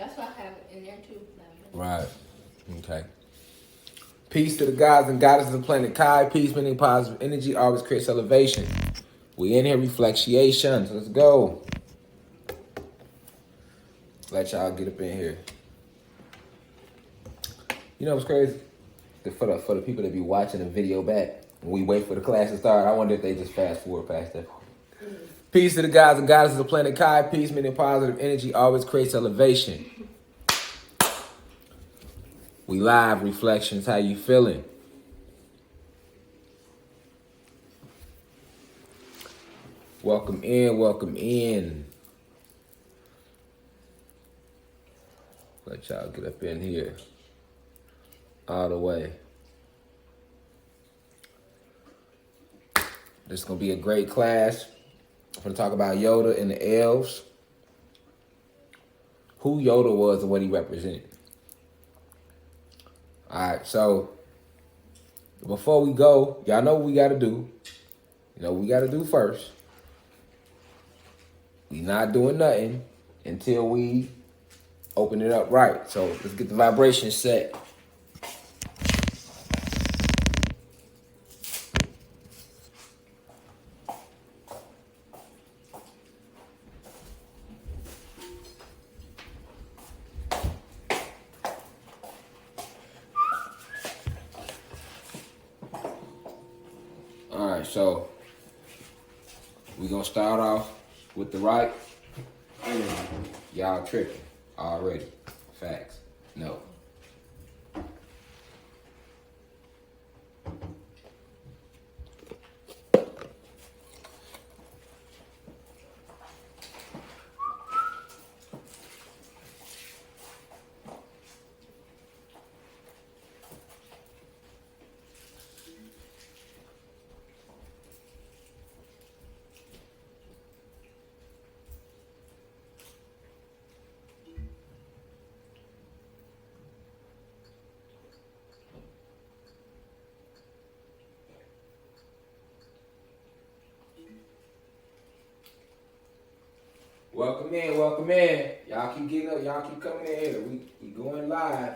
That's why I have it in there too. Right. Okay. Peace to the gods and goddesses of the planet Kai. Peace, meaning positive energy, always creates elevation. We in here, reflexiations. Let's go. Let y'all get up in here. You know what's crazy? For the people that be watching the video back, when we wait for the class to start, I wonder if they just fast forward past that. Peace to the gods and goddesses of the planet Kai. Peace, meaning positive energy, always creates elevation. We live reflections. How you feeling? Welcome in, welcome in. Let y'all get up in here. All the way. This is going to be a great class. I'm going to talk about Yoda and the Elves. Who Yoda was and what he represented. Alright, so before we go, y'all know what we got to do. You know what we got to do first. We not doing nothing until we open it up right. So let's get the vibration set. Alright, so we're going to start off with the right. Y'all tripping already. Facts. No. Welcome in, welcome in. Y'all keep getting up, y'all keep coming in here. We going live.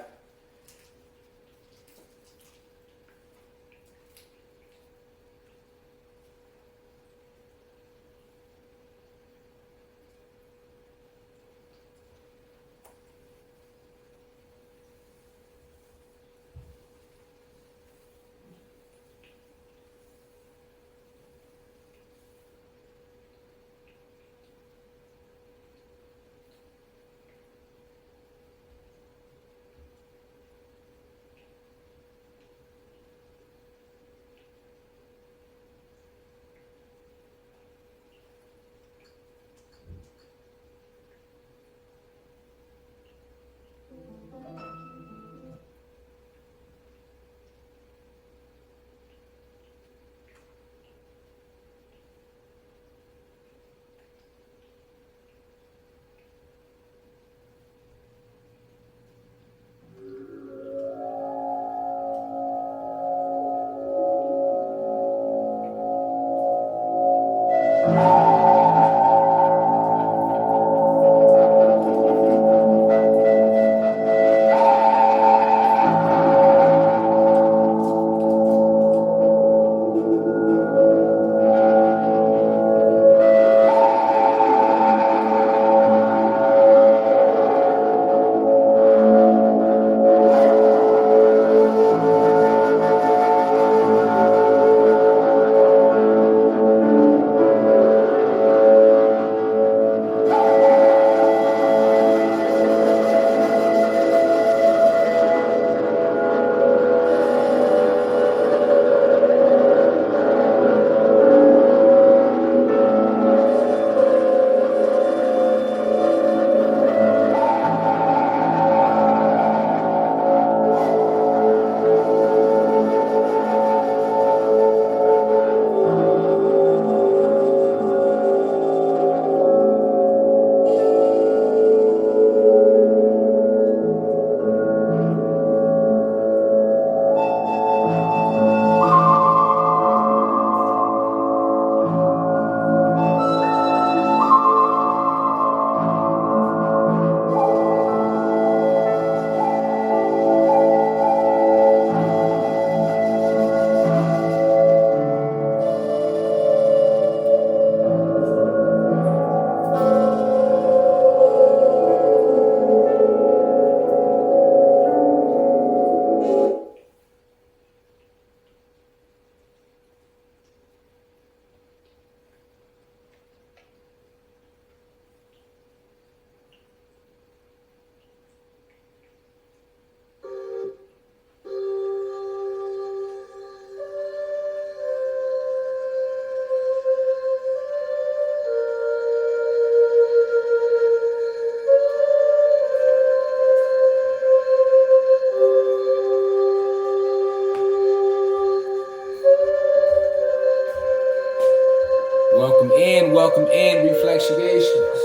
welcome in Reflexiations.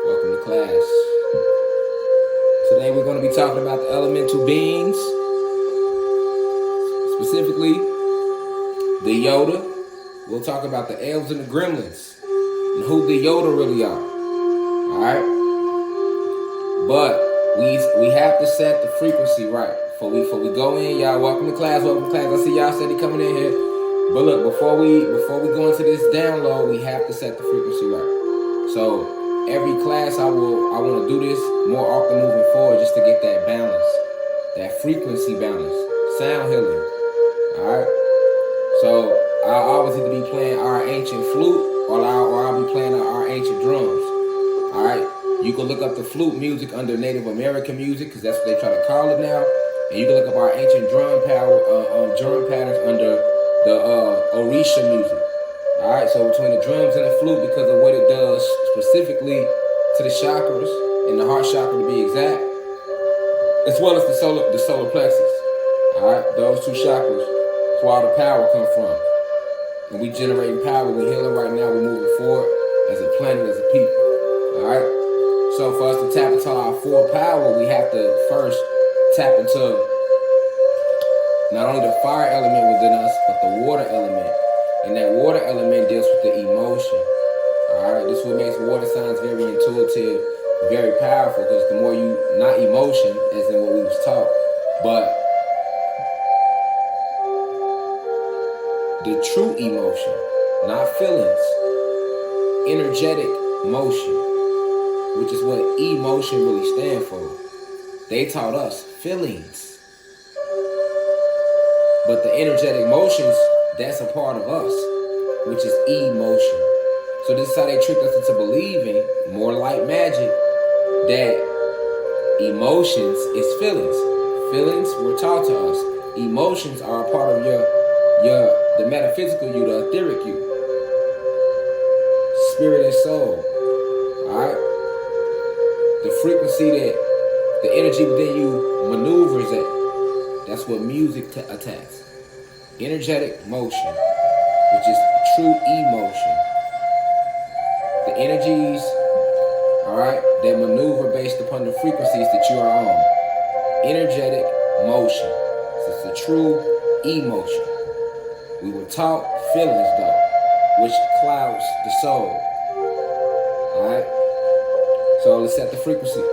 Welcome to class. Today we're going to be talking about the elemental beings, specifically the Yoda. We'll talk about the Elves and the Gremlins and who the Yoda really are. Alright? But we have to set the frequency right. Before we go in, y'all, welcome to class, I see y'all steady coming in here. But look, before we go into this download, we have to set the frequency right. So every class I want to do this more often moving forward, just to get that balance, that frequency balance, sound healing. Alright? So I'll always either be playing our ancient flute or I'll be playing our ancient drums. Alright? You can look up the flute music under Native American music, because that's what they try to call it now. And you can look up our ancient drum patterns under the Orisha music. Alright, so between the drums and the flute, because of what it does specifically to the chakras, and the heart chakra to be exact, as well as the solar plexus. Alright, those two chakras, that's where all the power comes from. And we generating power, we healing right now, we're moving forward as a planet, as a people. Alright? So for us to tap into our full power, we have to first tap into not only the fire element within us, but the water element. And that water element deals with the emotion. Alright, this is what makes water signs very intuitive, very powerful, because the more you, not emotion, as in what we was taught, but the true emotion, not feelings, energetic motion, which is what emotion really stands for. They taught us feelings. But the energetic motions, that's a part of us, which is emotion. So this is how they tricked us into believing, more like magic, that emotions is feelings. Feelings were taught to us. Emotions are a part of the metaphysical you, the etheric you. Spirit and soul. Alright? The frequency that the energy within you maneuvers at. That's what music attacks. Energetic motion, which is true emotion. The energies, alright, that maneuver based upon the frequencies that you are on. Energetic motion. So it's a true emotion. We were taught feelings though, which clouds the soul. Alright? So let's set the frequency.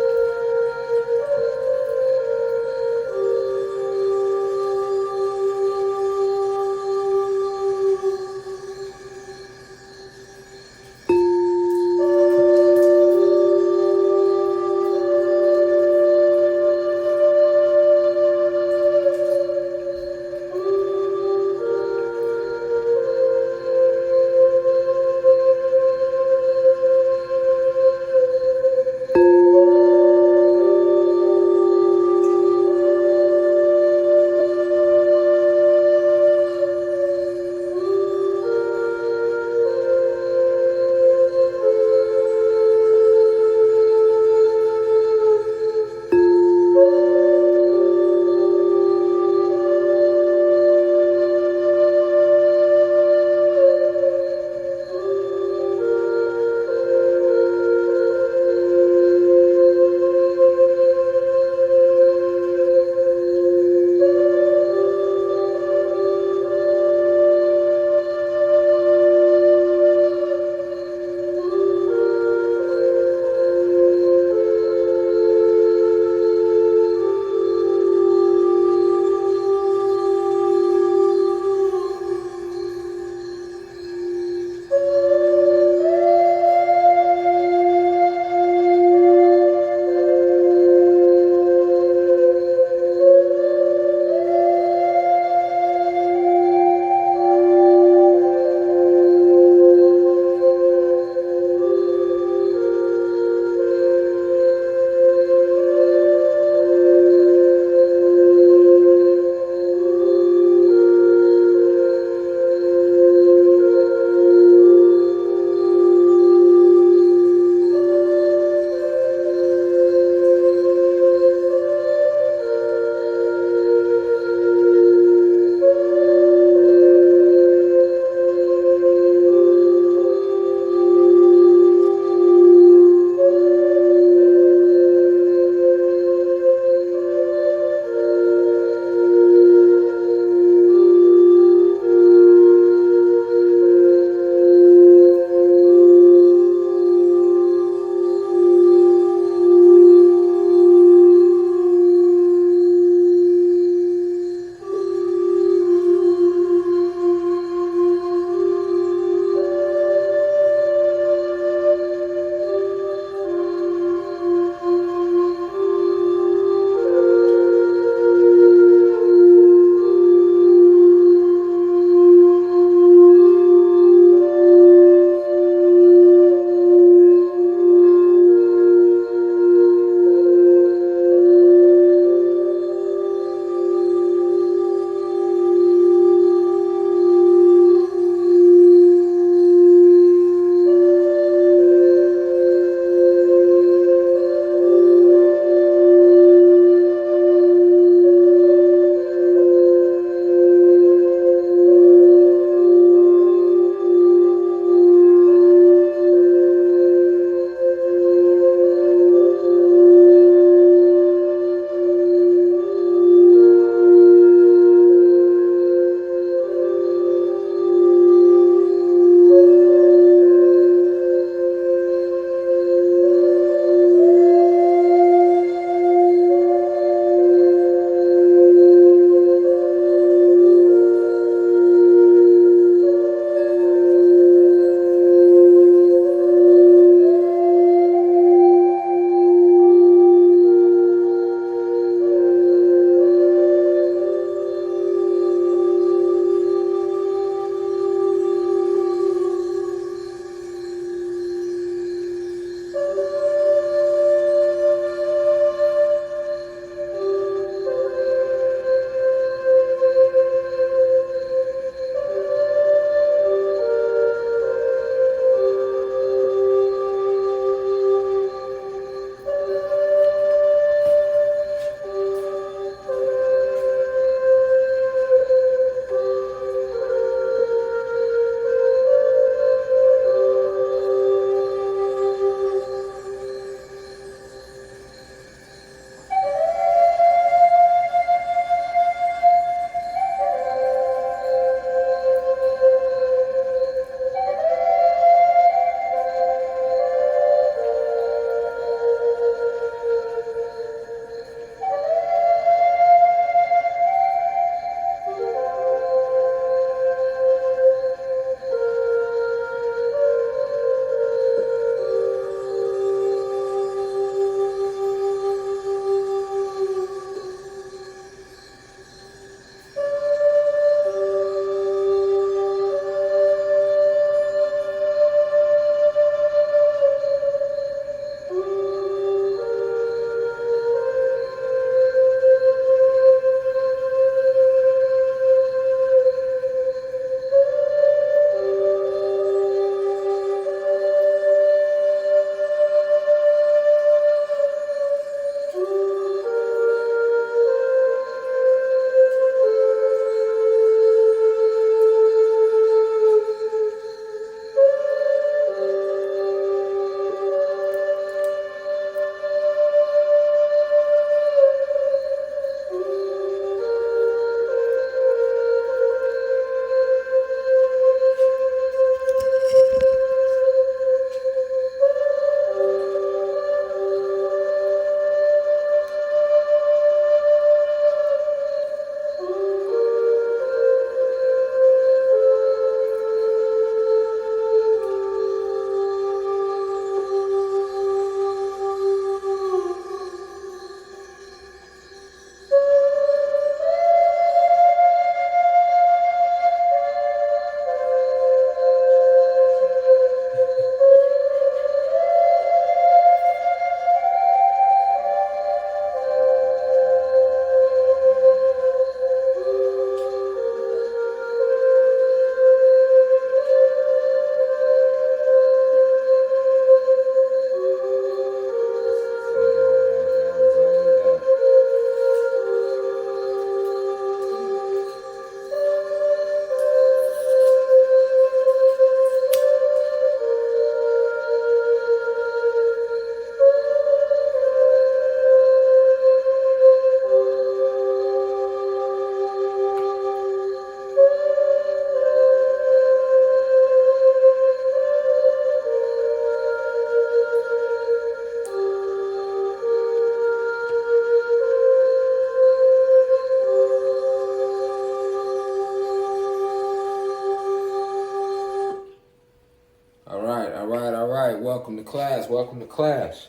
Welcome to class. Welcome to class.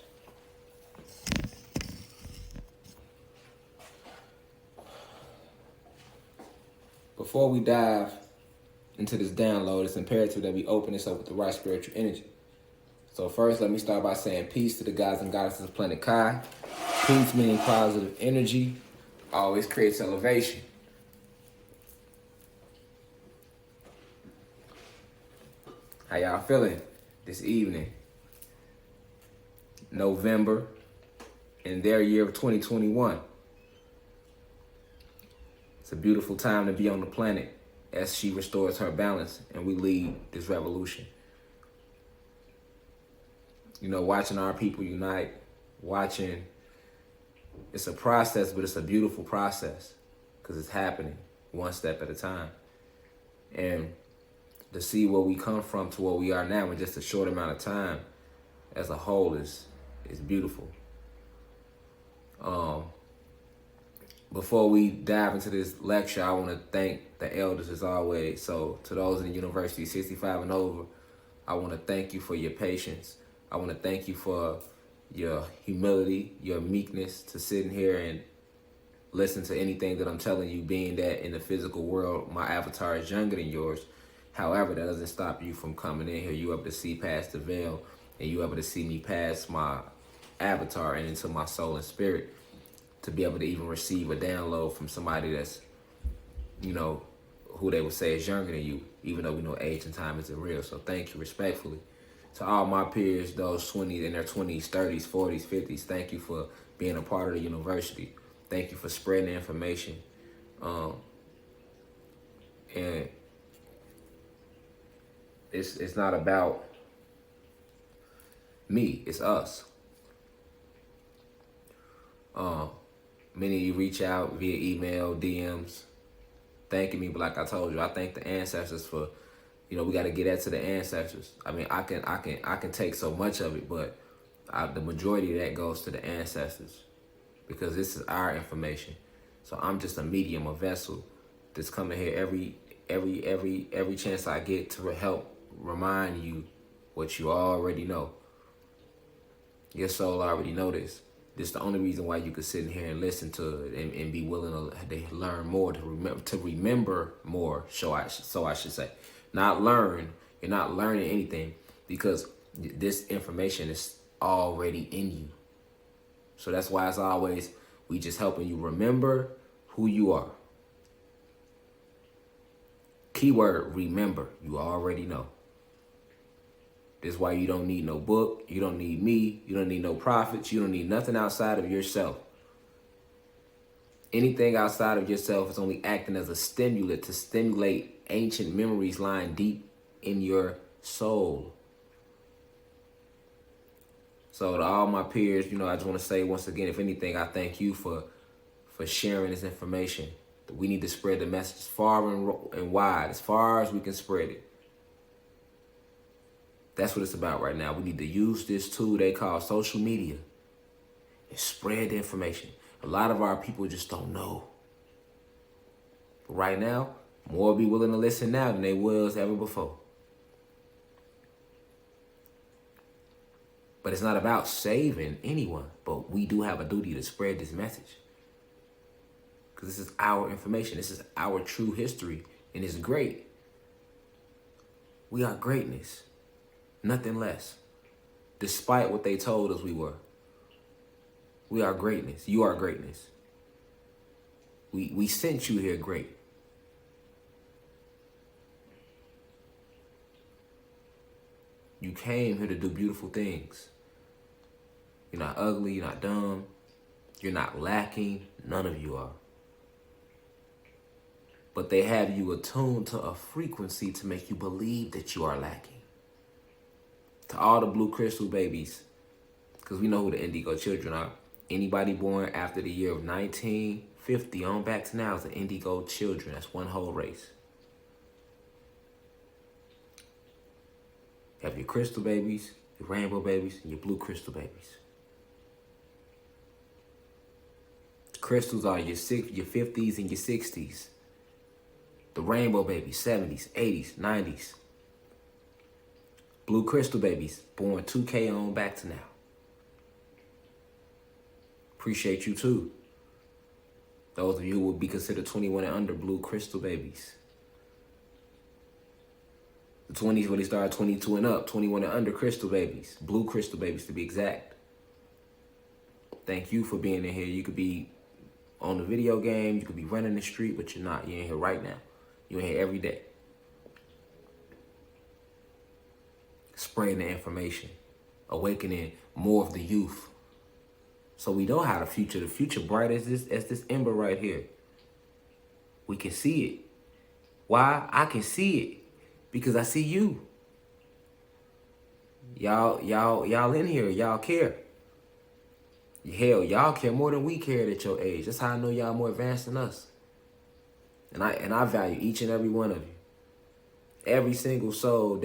Before we dive into this download, it's imperative that we open this up with the right spiritual energy. So first, let me start by saying peace to the gods and goddesses of planet Kai. Peace meaning positive energy always creates elevation. How y'all feeling this evening? November in their year of 2021. It's a beautiful time to be on the planet as she restores her balance and we lead this revolution. You know, watching our people unite, it's a process, but it's a beautiful process because it's happening one step at a time. And to see where we come from to where we are now in just a short amount of time as a whole is beautiful. Before we dive into this lecture, I want to thank the elders as always. So to those in the university 65 and over, I want to thank you for your patience. I want to thank you for your humility, your meekness to sit in here and listen to anything that I'm telling you, being that in the physical world, my avatar is younger than yours. However, that doesn't stop you from coming in here. You're able to see past the veil and you're able to see me past my avatar and into my soul and spirit to be able to even receive a download from somebody that's, you know, who they would say is younger than you, even though we know age and time isn't real. So thank you respectfully. To all my peers, those 20 in their 20s, 30s, 40s, 50s, thank you for being a part of the university. Thank you for spreading the information. And it's not about me, it's us. Many of you reach out via email, DMs, thanking me, but like I told you, I thank the ancestors for, you know, we got to get that to the ancestors. I mean, I can take so much of it, but the majority of that goes to the ancestors because this is our information. So I'm just a medium, a vessel that's coming here every chance I get to help remind you what you already know. Your soul already know this. This is the only reason why you could sit in here and listen to it and be willing to learn more, to remember more, so I should say. Not learn, you're not learning anything because this information is already in you. So that's why as always, we just helping you remember who you are. Keyword, remember, you already know. This is why you don't need no book, you don't need me, you don't need no prophets, you don't need nothing outside of yourself. Anything outside of yourself is only acting as a stimulant to stimulate ancient memories lying deep in your soul. So to all my peers, you know, I just want to say once again, if anything, I thank you for sharing this information. We need to spread the message far and wide, as far as we can spread it. That's what it's about right now. We need to use this tool they call social media and spread the information. A lot of our people just don't know. But right now, more be willing to listen now than they was ever before. But it's not about saving anyone, but we do have a duty to spread this message. Because this is our information. This is our true history, and it's great. We are greatness. Nothing less. Despite what they told us we were. We are greatness. You are greatness. We sent you here great. You came here to do beautiful things. You're not ugly, you're not dumb, you're not lacking. None of you are. But they have you attuned to a frequency to make you believe that you are lacking. To all the blue crystal babies, because we know who the indigo children are. Anybody born after the year of 1950 on back to now is the indigo children. That's one whole race. You have your crystal babies, your rainbow babies, and your blue crystal babies. Crystals are your 50s and your 60s. The rainbow babies, 70s, 80s, 90s. Blue crystal babies, born 2K on back to now. Appreciate you too. Those of you who would be considered 21 and under, blue crystal babies. The 20s when they started 22 and up, 21 and under crystal babies. Blue crystal babies to be exact. Thank you for being in here. You could be on the video game, you could be running the street, but you're not. You're in here right now. You're in here every day. Spreading the information. Awakening more of the youth. So we know how the future bright as this ember right here. We can see it. Why? I can see it. Because I see you. Y'all in here. Y'all care. Hell, y'all care more than we cared at your age. That's how I know y'all more advanced than us. And I value each and every one of you. Every single soul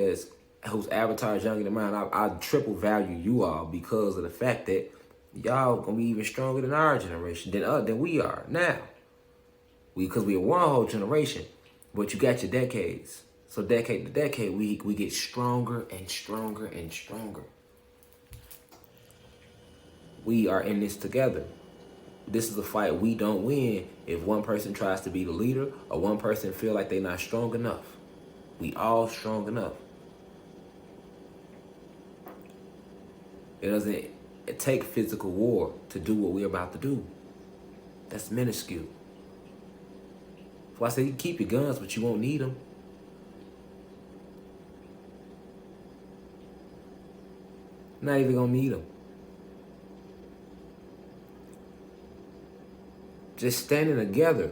whose avatar is younger than mine, I triple value you all because of the fact that y'all gonna be even stronger than our generation, than we are now. Because we are one whole generation, but you got your decades. So decade to decade, we get stronger and stronger and stronger. We are in this together. This is a fight we don't win if one person tries to be the leader or one person feel like they're not strong enough. We all strong enough. It doesn't take physical war to do what we're about to do. That's minuscule. That's why I say you can keep your guns, but you won't need them. Not even gonna need them. Just standing together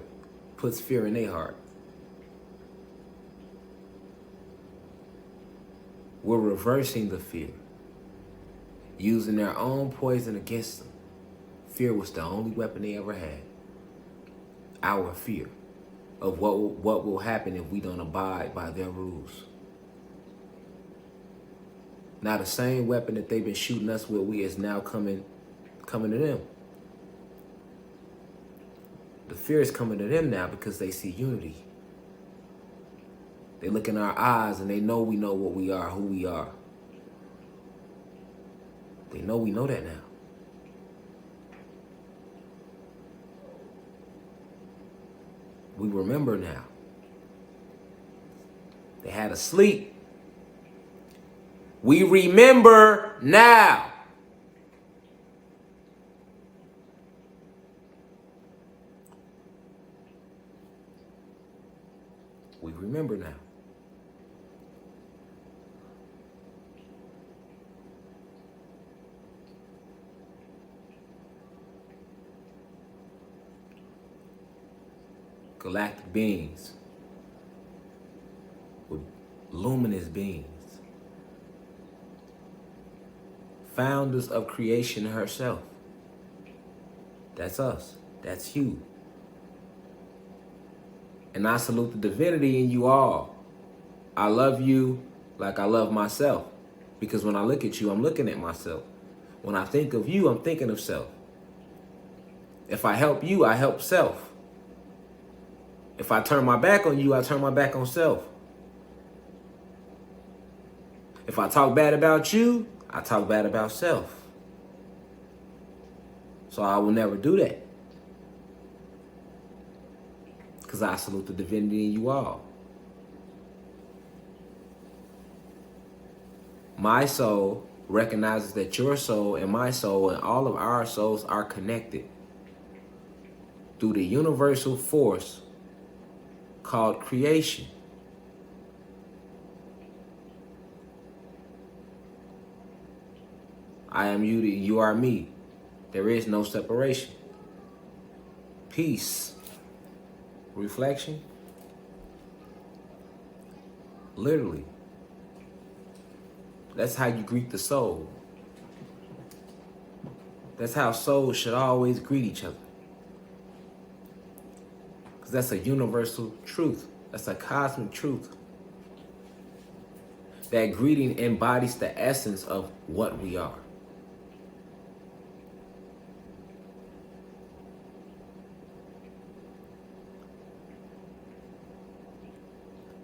puts fear in their heart. We're reversing the fear, using their own poison against them. Fear was the only weapon they ever had. Our fear of what will happen if we don't abide by their rules. Now the same weapon that they've been shooting us with, is now coming to them. The fear is coming to them now because they see unity. They look in our eyes and they know we know what we are, who we are. They know we know that now. We remember now. They had us sleep. We remember now. We remember now. Galactic beings with luminous beings. Founders of creation herself. That's us. That's you. And I salute the divinity in you all. I love you like I love myself. Because when I look at you, I'm looking at myself. When I think of you, I'm thinking of self. If I help you, I help self. If I turn my back on you, I turn my back on self. If I talk bad about you, I talk bad about self. So I will never do that. Because I salute the divinity in you all. My soul recognizes that your soul and my soul and all of our souls are connected through the universal force called creation. I am you, you are me. There is no separation. Peace. Reflection. Literally. That's how you greet the soul. That's how souls should always greet each other. Because that's a universal truth. That's a cosmic truth. That greeting embodies the essence of what we are.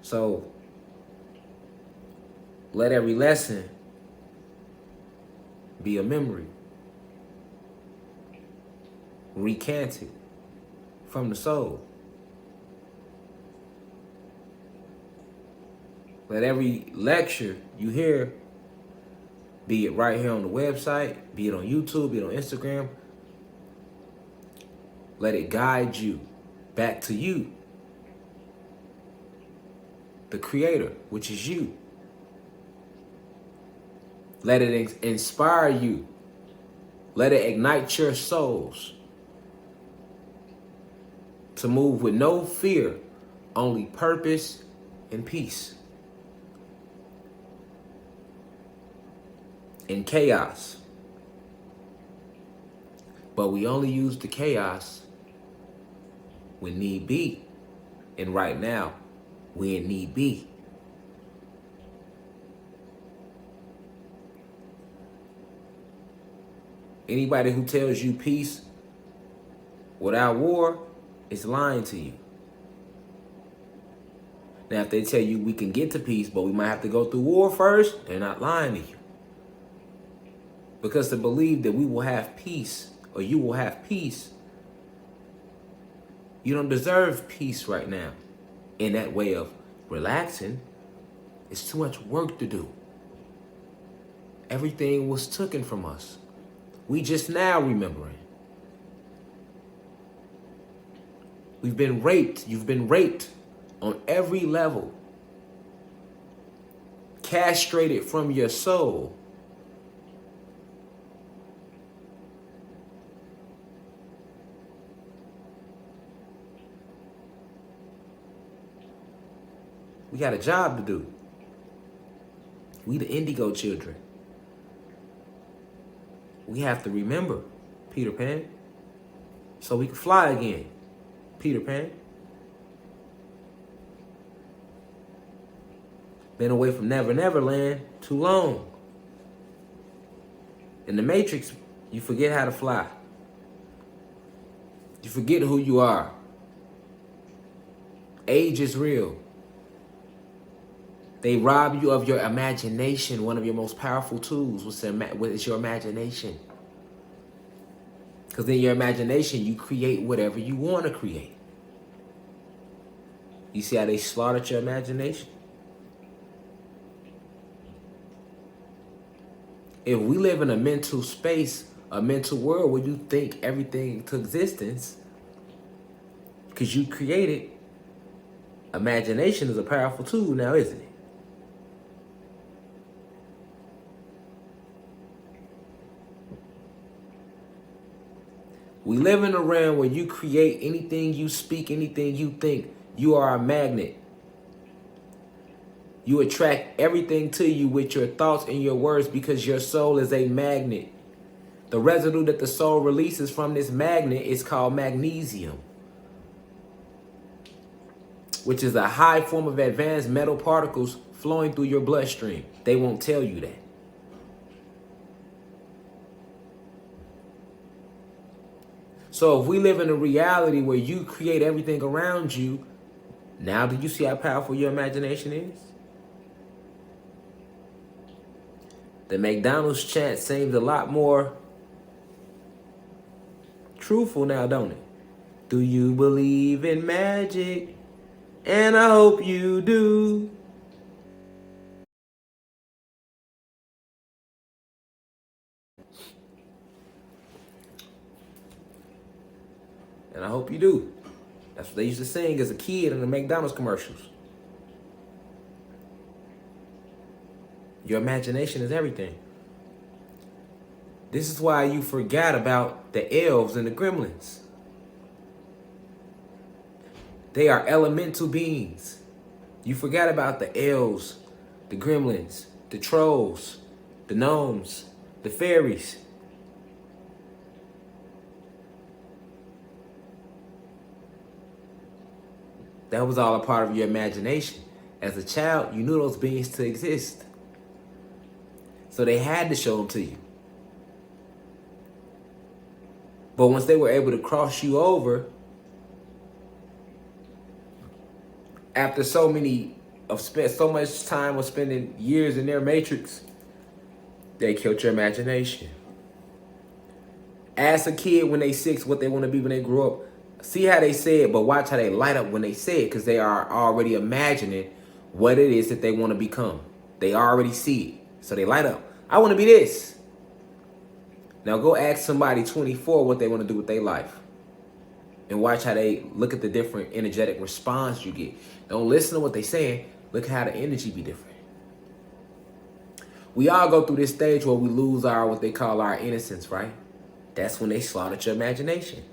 So, Let every lesson be a memory, recanted from the soul. Let every lecture you hear, be it right here on the website, be it on YouTube, be it on Instagram, let it guide you back to you, the creator, which is you. Let it inspire you. Let it ignite your souls to move with no fear, only purpose and peace. In chaos. But we only use the chaos when need be. And right now, we in need be. Anybody who tells you peace without war is lying to you. Now, if they tell you we can get to peace, but we might have to go through war first, they're not lying to you. Because to believe that we will have peace, or you will have peace, you don't deserve peace right now. In that way of relaxing, it's too much work to do. Everything was taken from us. We just now remembering. We've been raped. You've been raped on every level. Castrated from your soul. We got a job to do. We the indigo children. We have to remember, Peter Pan, so we can fly again, Peter Pan. Been away from Never Never Land too long. In the Matrix, you forget how to fly. You forget who you are. Age is real. They rob you of your imagination. One of your most powerful tools is your imagination. Because in your imagination, you create whatever you want to create. You see how they slaughtered your imagination? If we live in a mental space, a mental world where you think everything to existence, because you created, imagination is a powerful tool now, isn't it? We live in a realm where you create anything you speak, anything you think. You are a magnet. You attract everything to you with your thoughts and your words because your soul is a magnet. The residue that the soul releases from this magnet is called magnesium, which is a high form of advanced metal particles flowing through your bloodstream. They won't tell you that. So if we live in a reality where you create everything around you, now do you see how powerful your imagination is? The McDonald's chant seems a lot more truthful now, don't it? Do you believe in magic? And I hope you do. And I hope you do. That's what they used to sing as a kid in the McDonald's commercials. Your imagination is everything. This is why you forgot about the elves and the gremlins. They are elemental beings. You forgot about the elves, the gremlins, the trolls, the gnomes, the fairies. That was all a part of your imagination. As a child, you knew those beings to exist. So they had to show them to you. But once they were able to cross you over, after so many of spent so much time of spending years in their matrix, they killed your imagination. Ask a kid when they 6 what they want to be when they grow up. See how they say it, but watch how they light up when they say it, because they are already imagining what it is that they want to become. They already see it, so they light up. I want to be this. Now go ask somebody 24 what they want to do with their life, and watch how they look at the different energetic response you get. Don't listen to what they're saying. Look how the energy be different. We all go through this stage where we lose our, what they call our innocence, right? That's when they slaughtered your imagination.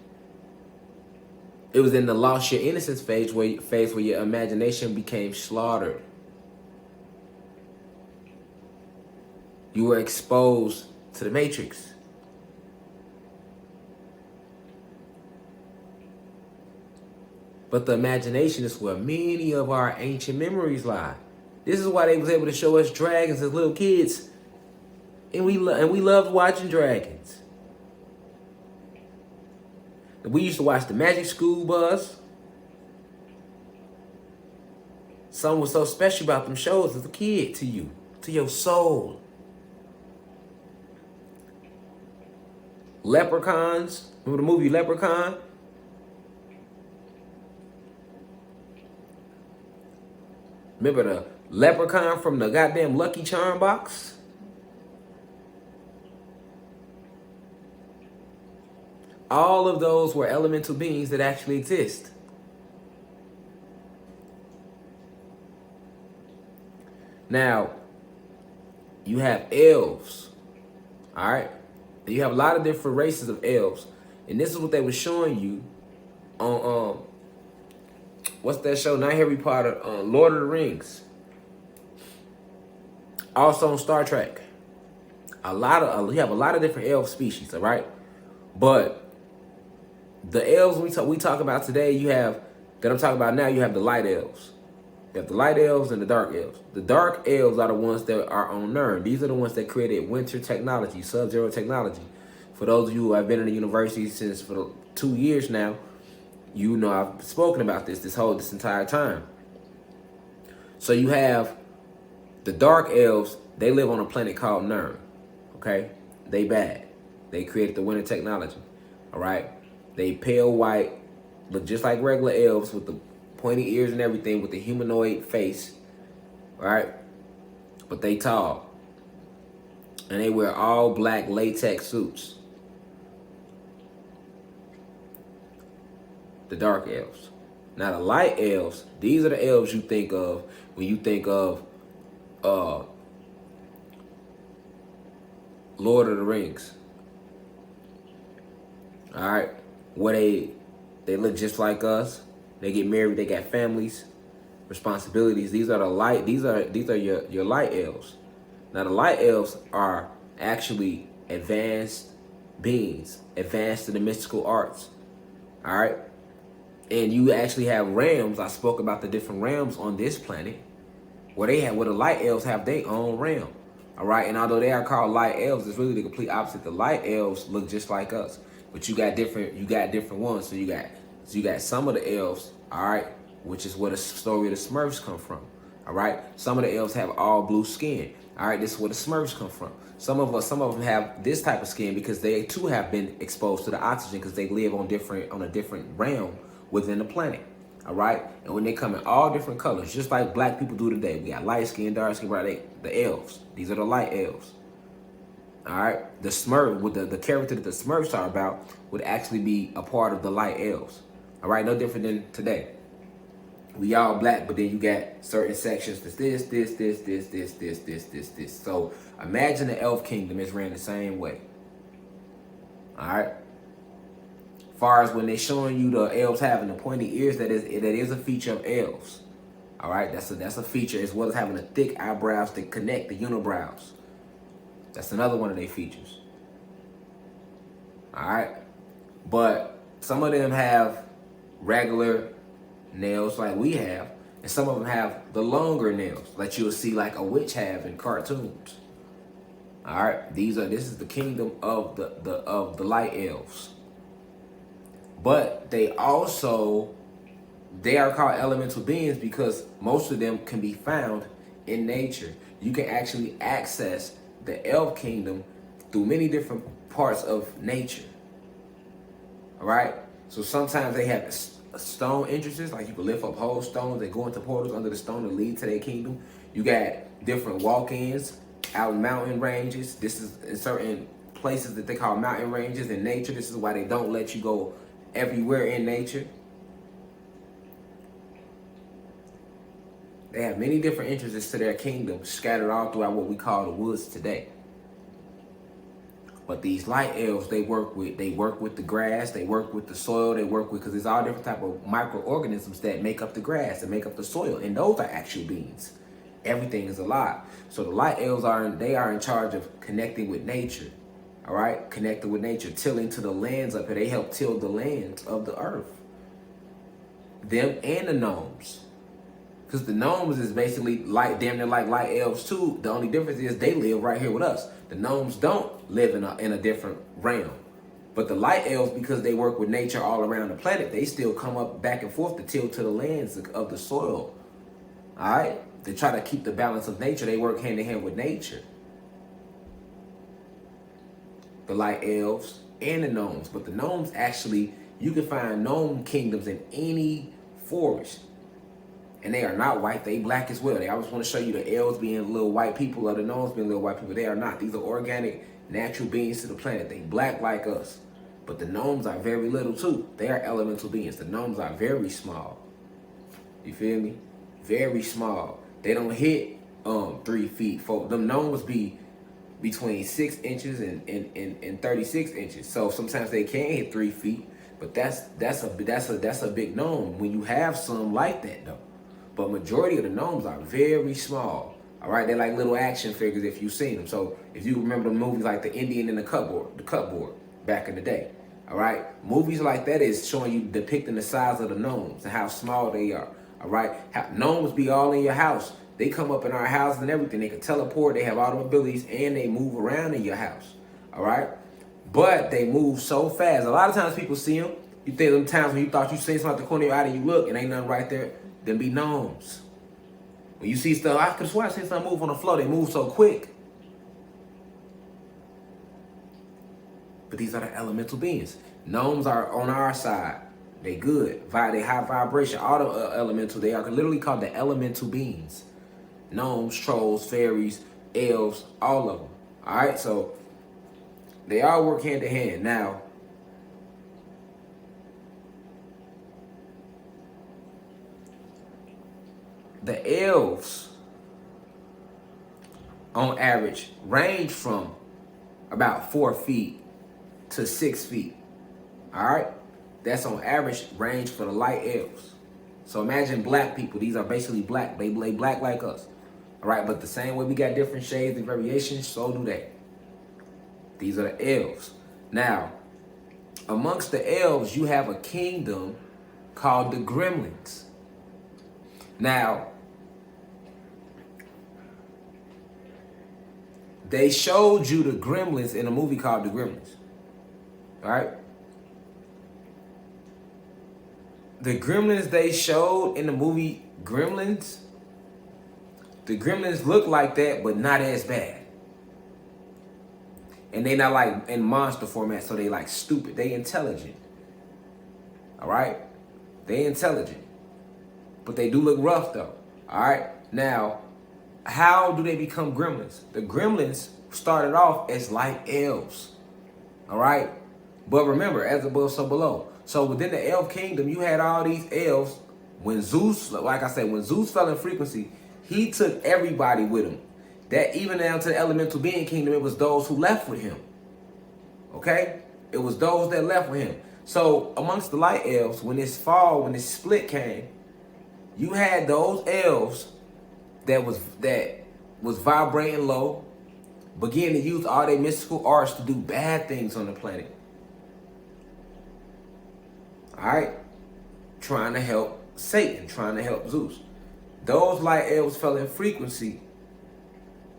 It was in the lost your innocence phase where your imagination became slaughtered. You were exposed to the matrix. But the imagination is where many of our ancient memories lie. This is why they was able to show us dragons as little kids, and we loved watching dragons. We used to watch the Magic School Bus. Something was so special about them shows as a kid to you, to your soul. Leprechauns. Remember the movie Leprechaun? Remember the leprechaun from the goddamn Lucky Charm box? All of those were elemental beings that actually exist. Now, you have elves, all right? You have a lot of different races of elves, and this is what they were showing you on what's that show? Not Harry Potter, Lord of the Rings. Also on Star Trek. You have a lot of different elf species, all right? But the elves we talk about today, you have the light elves. You have the light elves and the dark elves. The dark elves are the ones that are on Nern. These are the ones that created winter technology, sub-zero technology. For those of you who have been in the university since for 2 years now, you know I've spoken about this entire time. So you have the dark elves. They live on a planet called Nern. Okay, they bad. They created the winter technology. All right. They pale white, look just like regular elves with the pointy ears and everything, with the humanoid face, right? But they tall. And they wear all black latex suits. The dark elves. Now the light elves, these are the elves you think of when you think of Lord of the Rings. All right. Where they look just like us. They get married. They got families, responsibilities. These are your light elves. Now the light elves are actually advanced beings, advanced in the mystical arts. All right, and you actually have realms. I spoke about the different realms on this planet, where the light elves have their own realm. All right, and although they are called light elves, it's really the complete opposite. The light elves look just like us. But you got different ones. So you got some of the elves, all right, which is where the story of the Smurfs come from. All right. Some of the elves have all blue skin. All right, this is where the Smurfs come from. Some of them have this type of skin because they too have been exposed to the oxygen because they live on a different realm within the planet. All right, and when they come in all different colors, just like black people do today, we got light skin, dark skin, right? The elves. These are the light elves. All right, the Smurf, with the character that the Smurfs are about, would actually be a part of the light elves. All right, no different than today. We all black, but then you got certain sections that's this. So imagine the elf kingdom is ran the same way. All right. Far as when they showing you the elves having the pointy ears, that is a feature of elves. All right, that's a feature, as well as having the thick eyebrows that connect the unibrows. That's another one of their features. All right. But some of them have regular nails like we have, and some of them have the longer nails that you'll see like a witch have in cartoons. All right. This is the kingdom of the light elves. But they also They are called elemental beings because most of them can be found in nature. You can actually access the elf kingdom through many different parts of nature. All right? So sometimes they have stone entrances, like you can lift up whole stones and go into portals under the stone to lead to their kingdom. You got different walk-ins out in mountain ranges. This is in certain places that they call mountain ranges in nature. This is why they don't let you go everywhere in nature. They have many different entrances to their kingdom scattered all throughout what we call the woods today. But these light elves, they work with the grass, they work with the soil, because there's all different type of microorganisms that make up the grass and make up the soil, and those are actual beings. Everything is alive. So the light elves are in charge of connecting with nature. All right, connecting with nature, tilling to the lands up here. They help till the lands of the earth. Them and the gnomes. Because the gnomes is basically damn near like light elves too. The only difference is they live right here with us. The gnomes don't live in a different realm. But the light elves, because they work with nature all around the planet, they still come up back and forth to till to the lands of the soil. All right? They try to keep the balance of nature. They work hand in hand with nature. The light elves and the gnomes. But the gnomes actually, you can find gnome kingdoms in any forest. And they are not white, they black as well. I always want to show you the elves being little white people or the gnomes being little white people. They are not. These are organic, natural beings to the planet. They black like us. But the gnomes are very little too. They are elemental beings. The gnomes are very small. You feel me? Very small. They don't hit 3 feet. Them gnomes be between 6 inches and 36 inches. So sometimes they can hit 3 feet. But that's a big gnome when you have some like that though. But majority of the gnomes are very small. All right, they're like little action figures if you've seen them. So if you remember the movies like The Indian in the Cupboard back in the day. All right, movies like that is showing you, depicting the size of the gnomes and how small they are. All right, how gnomes be all in your house. They come up in our houses and everything. They can teleport. They have all the abilities and they move around in your house. All right, but they move so fast. A lot of times people see them. You think them times when you thought you seen something out the corner of your eye and you look and ain't nothing right there. Them be gnomes. When you see stuff, I could swear I seen something move on the floor. They move so quick. But these are the elemental beings. Gnomes are on our side. They good. They high vibration. All the elemental, they are literally called the elemental beings. Gnomes, trolls, fairies, elves, all of them. All right, so they all work hand in hand. Now, the elves, on average, range from about 4 feet to 6 feet. All right? That's on average range for the light elves. So imagine black people. These are basically black. They black like us. All right? But the same way we got different shades and variations, so do they. These are the elves. Now, amongst the elves, you have a kingdom called the Gremlins. Now, they showed you the Gremlins in a movie called The Gremlins. All right? The Gremlins they showed in the movie Gremlins, the Gremlins look like that, but not as bad. And they not like in monster format, so they like stupid. They intelligent. All right? They intelligent. But they do look rough though. All right? Now, how do they become gremlins? The gremlins started off as light elves. All right? But remember, as above, so below. So within the elf kingdom, you had all these elves. When Zeus, like I said, when Zeus fell in frequency, he took everybody with him. That even down to the elemental being kingdom, it was those who left with him. Okay? It was those that left with him. So amongst the light elves, when this split came, you had those elves that was vibrating low, began to use all their mystical arts to do bad things on the planet. All right? Trying to help Satan, trying to help Zeus. Those light elves fell in frequency.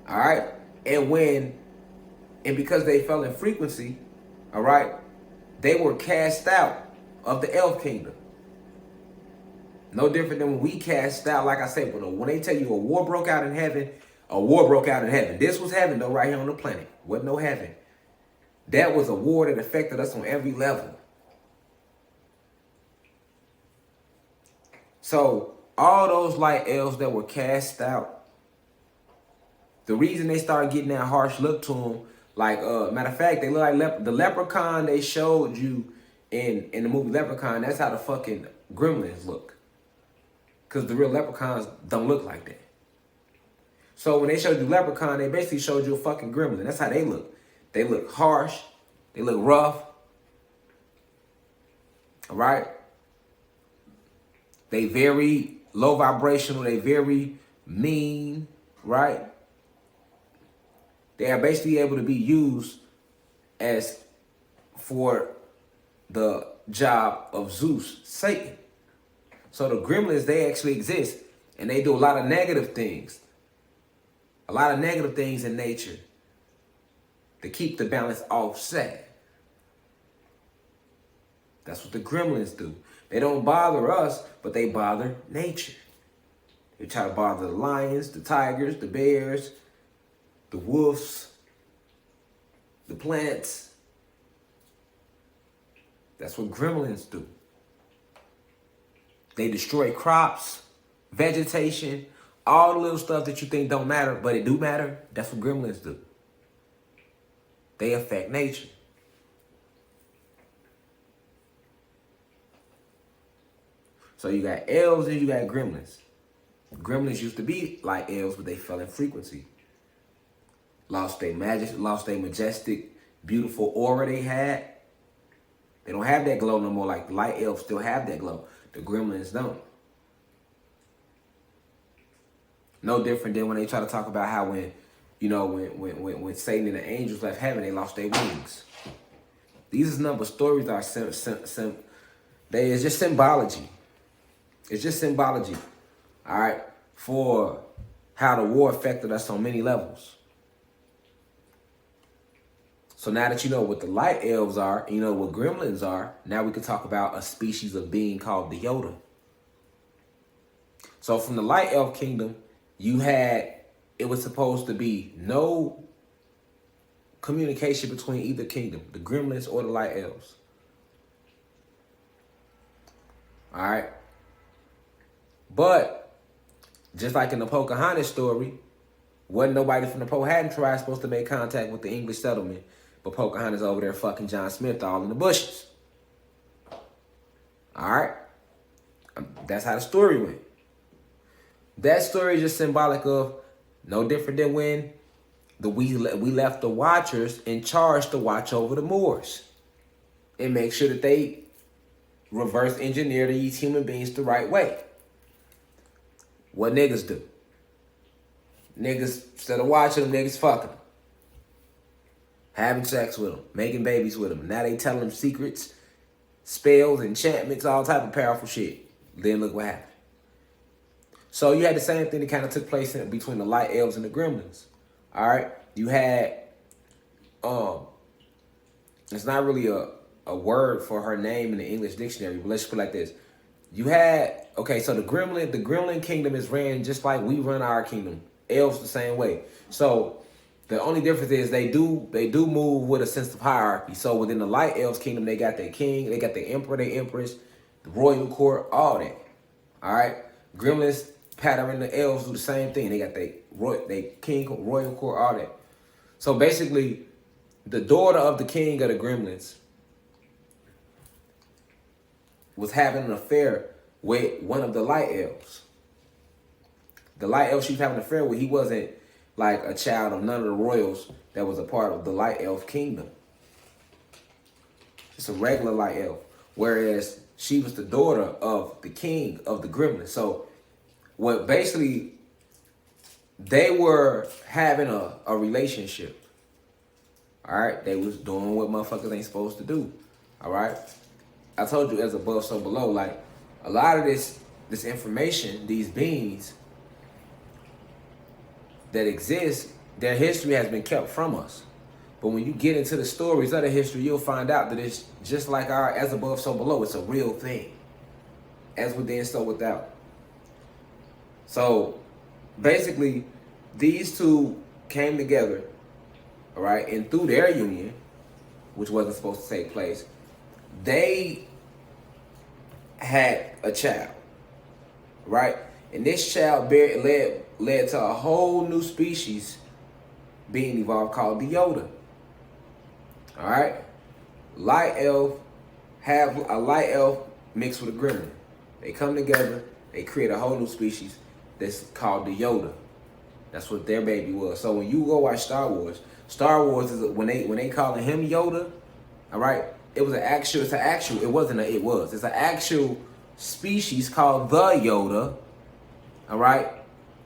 All right? And because they fell in frequency, all right, they were cast out of the elf kingdom. No different than when we cast out, like I said, when they tell you a war broke out in heaven, a war broke out in heaven. This was heaven, though, right here on the planet. Wasn't no heaven. That was a war that affected us on every level. So, all those light elves that were cast out, the reason they started getting that harsh look to them, like, matter of fact, they look like the leprechaun they showed you in the movie Leprechaun. That's how the fucking Gremlins look. Because the real leprechauns don't look like that. So when they showed you Leprechaun, they basically showed you a fucking gremlin. That's how they look. They look harsh. They look rough. All right? They very low vibrational. They very mean, right? They are basically able to be used as for the job of Zeus, Satan. So the gremlins, they actually exist. And they do a lot of negative things. A lot of negative things in nature to keep the balance offset. That's what the gremlins do. They don't bother us, but they bother nature. They try to bother the lions, the tigers, the bears, the wolves, the plants. That's what gremlins do. They destroy crops, vegetation, all the little stuff that you think don't matter, but it do matter. That's what gremlins do. They affect nature. So you got elves and you got gremlins. Gremlins used to be like elves, but they fell in frequency. Lost their magic, lost their majestic, beautiful aura they had. They don't have that glow no more. Like light elves still have that glow. The gremlins don't. No different than when they try to talk about how when Satan and the angels left heaven, they lost their wings. These number of stories are it's just symbology. It's just symbology, all right, for how the war affected us on many levels. So now that you know what the light elves are, you know what gremlins are, now we can talk about a species of being called the Yoda. So from the light elf kingdom, it was supposed to be no communication between either kingdom, the gremlins or the light elves. All right. But just like in the Pocahontas story, wasn't nobody from the Powhatan tribe supposed to make contact with the English settlement, but Pocahontas over there fucking John Smith all in the bushes. All right. That's how the story went. That story is just symbolic of no different than when we left the Watchers in charge to watch over the Moors and make sure that they reverse engineer these human beings the right way. What niggas do? Niggas, instead of watching them, niggas fucking them. Having sex with them, making babies with them. Now they telling them secrets, spells, enchantments, all type of powerful shit. Then look what happened. So you had the same thing that kind of took place between the light elves and the gremlins. All right, you had it's not really a word for her name in the English dictionary, but let's put it like this. You had, okay, so the gremlin kingdom is ran just like we run our kingdom. Elves the same way. So the only difference is they do move with a sense of hierarchy. So within the light elves kingdom, they got their king, they got their emperor, their empress, the royal court, all that. All right, gremlins pattern the elves do the same thing. They got their king, royal court, all that. So basically, the daughter of the king of the gremlins was having an affair with one of the light elves. The light elf she was having an affair with, he wasn't like a child of none of the royals that was a part of the light elf kingdom. Just a regular light elf. Whereas she was the daughter of the king of the gremlins. So what basically they were having a relationship. All right, they was doing what motherfuckers ain't supposed to do. All right, I told you as above, so below. Like a lot of this information, these beings that exist, their history has been kept from us. But when you get into the stories of the history, you'll find out that it's just like our as above, so below. It's a real thing. as within, so without. So basically, these two came together, all right, and through their union, which wasn't supposed to take place, they had a child, right? And this child led to a whole new species being evolved called the Yoda. All right, light elf have a light elf mixed with a gremlin. They come together, they create a whole new species that's called the Yoda. That's what their baby was. So when you go watch Star Wars is when they calling him Yoda, all right, it's an actual species called the Yoda, all right,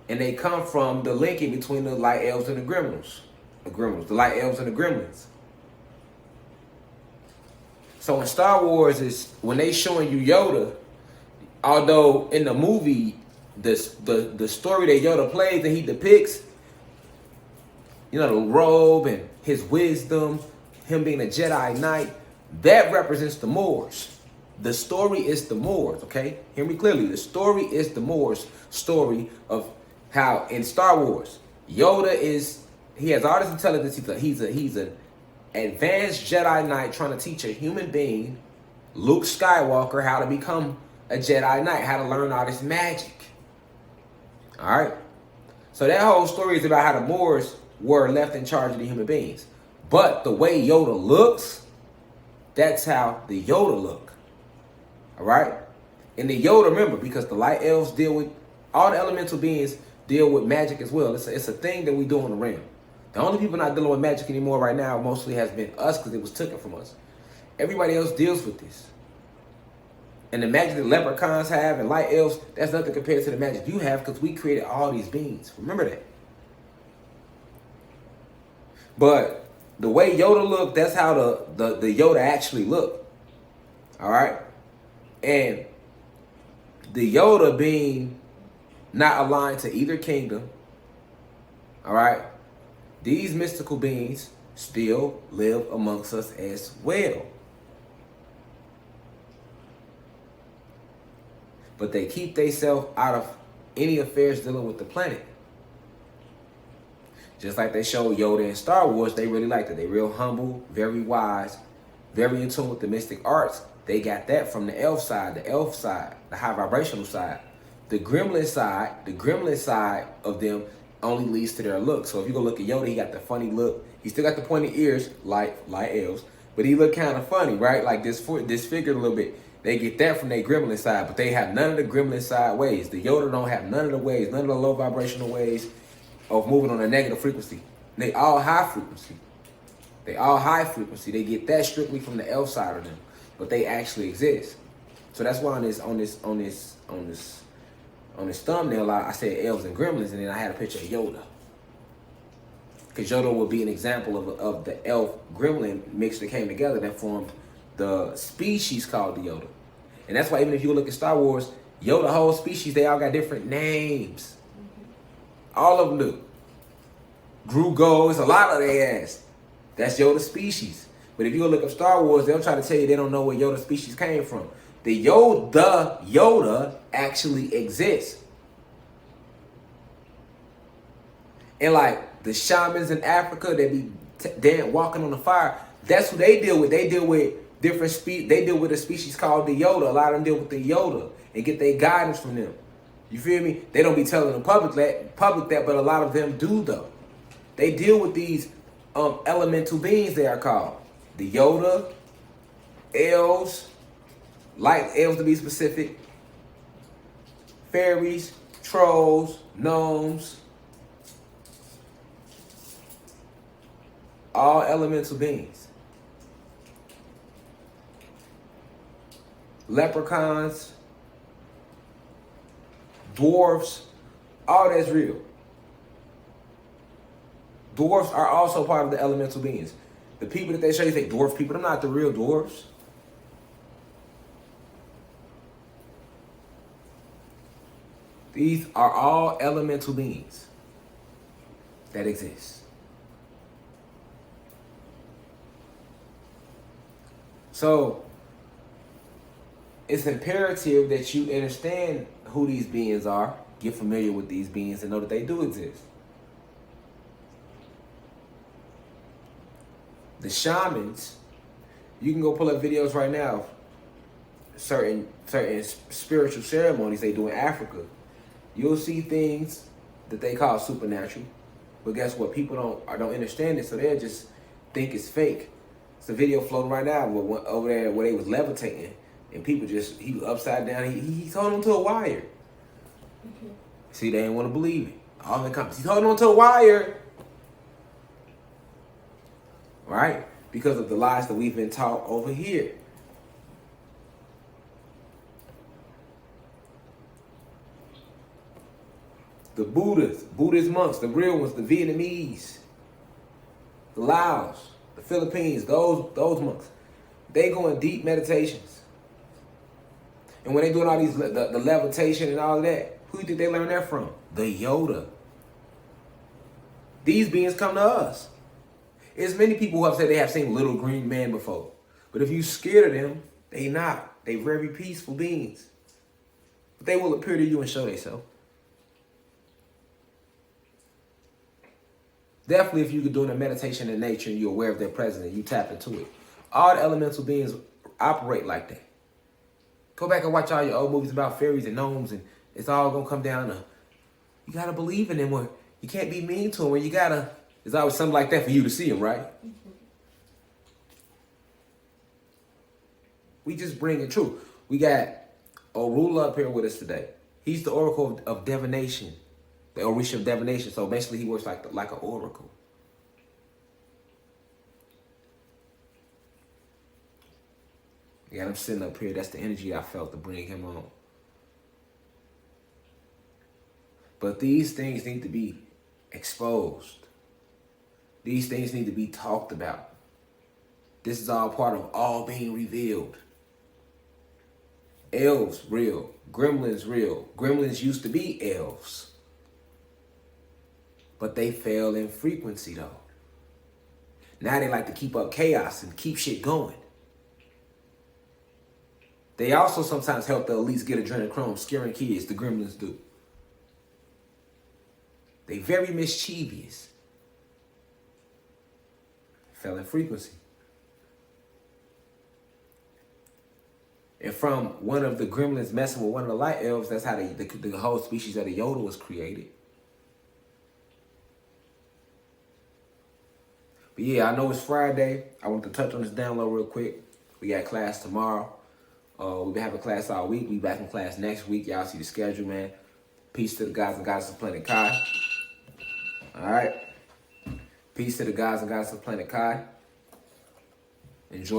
and they come from the linking between the light elves and the gremlins, the light elves and the gremlins. So in Star Wars is when they showing you Yoda, although in the movie the story that Yoda plays and he depicts, you know, the robe and his wisdom, him being a Jedi Knight, that represents the Moors. The story is the Moors, okay? Hear me clearly. The story is the Moors story of how in Star Wars, Yoda he has all this intelligence. He's an advanced Jedi Knight trying to teach a human being, Luke Skywalker, how to become a Jedi Knight, how to learn all this magic. All right? So that whole story is about how the Moors were left in charge of the human beings. But the way Yoda looks, that's how the Yoda look. All right? And the Yoda, remember, because the light elves deal with, all the elemental beings deal with magic as well. It's a thing that we do on the realm. The only people not dealing with magic anymore right now mostly has been us because it was taken from us. Everybody else deals with this. And the magic that leprechauns have and light elves, that's nothing compared to the magic you have because we created all these beings. Remember that. But the way Yoda looked, that's how the Yoda actually looked. All right? And the Yoda being not aligned to either kingdom, all right? These mystical beings still live amongst us as well. But they keep themselves out of any affairs dealing with the planet. Just like they showed Yoda in Star Wars, they really liked it. They real humble, very wise, very in tune with the mystic arts. They got that from the elf side, the high vibrational side. The gremlin side of them only leads to their look. So if you go look at Yoda, he got the funny look. He still got the pointy ears, like elves, but he look kind of funny, right? Like disfigured a little bit. They get that from their gremlin side, but they have none of the gremlin side ways. The Yoda don't have none of the ways, none of the low vibrational ways of moving on a negative frequency. They all high frequency. They get that strictly from the elf side of them, but they actually exist. So that's why on this thumbnail, I said elves and gremlins, and then I had a picture of Yoda. Because Yoda would be an example of the elf gremlin mix that came together that formed the species called the Yoda. And that's why even if you look at Star Wars, Yoda whole species, they all got different names. All of them do. Grugo, it's a lot of their ass. That's Yoda species. But if you go look up Star Wars, they'll try to tell you they don't know where Yoda species came from. The Yoda actually exists. And like the shamans in Africa, they be walking on the fire. That's who they deal with. They deal with different they deal with a species called the Yoda. A lot of them deal with the Yoda and get their guidance from them. You feel me? They don't be telling the public that, but a lot of them do though. They deal with these elemental beings they are called. The Yoda, elves, light elves to be specific, fairies, trolls, gnomes, all elemental beings. Leprechauns, dwarves, all that's real. Dwarves are also part of the elemental beings. The people that they show you say dwarf people, they're not the real dwarves. These are all elemental beings that exist. So, it's imperative that you understand who these beings are, get familiar with these beings, and know that they do exist. The shamans, you can go pull up videos right now. Certain spiritual ceremonies they do in Africa, you'll see things that they call supernatural. But guess what? People don't understand it, so they'll just think it's fake. It's a video floating right now over there where they was levitating, and people he was upside down. He's holding on to a wire. See, they didn't want to believe it. All in the comments, he's holding on to a wire, right? Because of the lies that we've been taught over here. The Buddhist monks, the real ones, the Vietnamese, the Laos, the Philippines, those monks, they go in deep meditations. And when they doing all these, the levitation and all of that, who do you think they learn that from? The Yoda. These beings come to us. There's many people who have said they have seen little green man before. But if you scared of them, they not. They very peaceful beings. But they will appear to you and show themselves. Definitely if you're doing a meditation in nature and you're aware of their presence and you tap into it. All the elemental beings operate like that. Go back and watch all your old movies about fairies and gnomes, and it's all going to come down to, you got to believe in them, or you can't be mean to them, or you got to, there's always something like that for you to see them, right? We just bring it true. We got Orula up here with us today. He's the oracle of divination. The Orisha of divination. So basically he works like an oracle. Yeah, I'm sitting up here. That's the energy I felt to bring him on. But these things need to be exposed. These things need to be talked about. This is all part of all being revealed. Elves, real. Gremlins, real. Gremlins used to be elves. But they fell in frequency, though. Now they like to keep up chaos and keep shit going. They also sometimes help the elites get adrenochrome, scaring kids. The Gremlins do. They very mischievous. Fell in frequency. And from one of the Gremlins messing with one of the light elves, that's how the whole species of the Yoda was created. But yeah, I know it's Friday. I want to touch on this download real quick. We got class tomorrow. We've been having class all week. We back in class next week. Y'all see the schedule, man. Peace to the guys and goddesses of Planet Kai. All right. Peace to the guys and goddesses of Planet Kai. Enjoy.